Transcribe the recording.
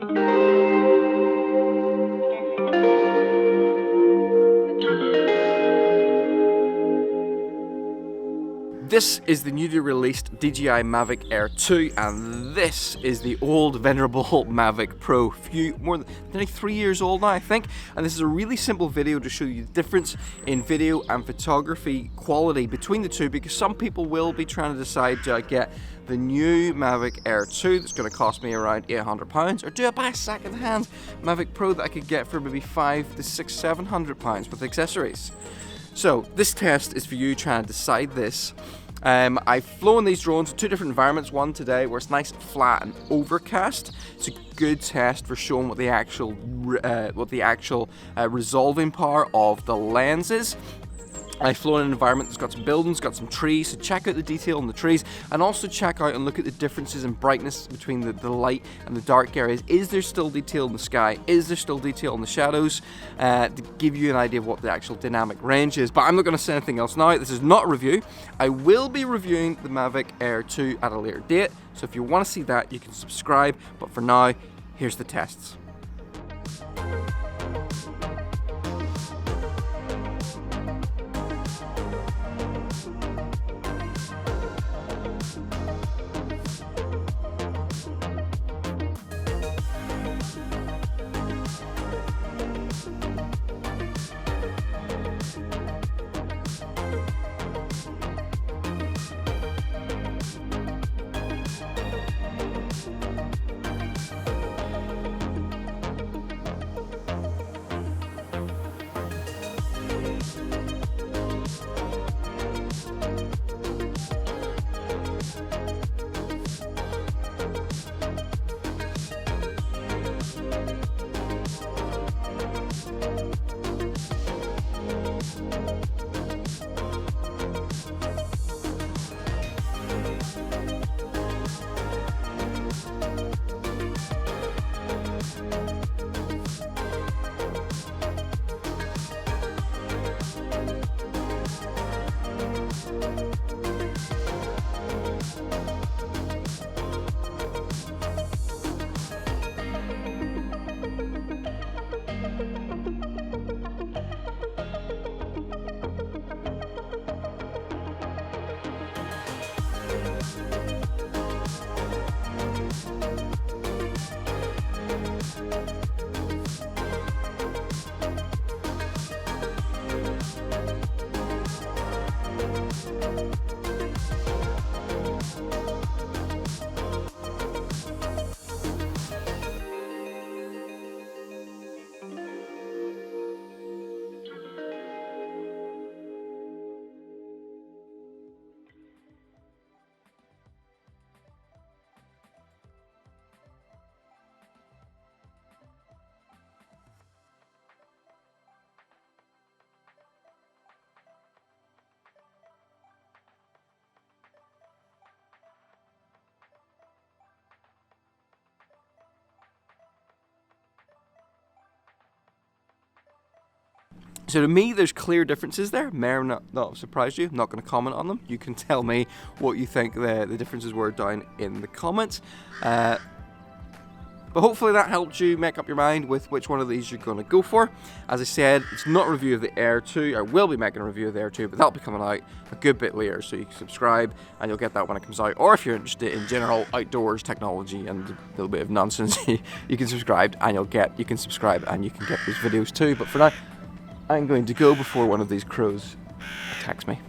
This is the newly released DJI Mavic Air 2, and this is the old venerable Mavic Pro, more than nearly 3 years old now, I think. And this is a really simple video to show you the difference in video and photography quality between the two, because some people will be trying to decide, do I get the new Mavic Air 2 that's going to cost me around £800, or do I buy a second-hand Mavic Pro that I could get for maybe £500 to £700 with accessories? So this test is for you trying to decide this. I've flown these drones in two different environments. One today where it's nice, flat and overcast. It's a good test for showing what the actual resolving power of the lens is. I've flown in an environment that's got some buildings, got some trees, so check out the detail on the trees, and also check out and look at the differences in brightness between the light and the dark areas. Is there still detail in the sky? Is there still detail in the shadows? To give you an idea of what the actual dynamic range is. But I'm not going to say anything else now. This is not a review. I will be reviewing the Mavic Air 2 at a later date, so if you want to see that, you can subscribe. But for now, here's the tests. So to me, there's clear differences there. May or not have surprised you. I'm not going to comment on them. You can tell me what you think the differences were down in the comments. But hopefully that helped you make up your mind with which one of these you're going to go for. As I said, it's not a review of the Air 2. I will be making a review of the Air 2, but that'll be coming out a good bit later. So you can subscribe and you'll get that when it comes out. Or if you're interested in general outdoors technology and a little bit of nonsense, you can subscribe and you can subscribe and you can get those videos too. But for now, I'm going to go before one of these crows attacks me.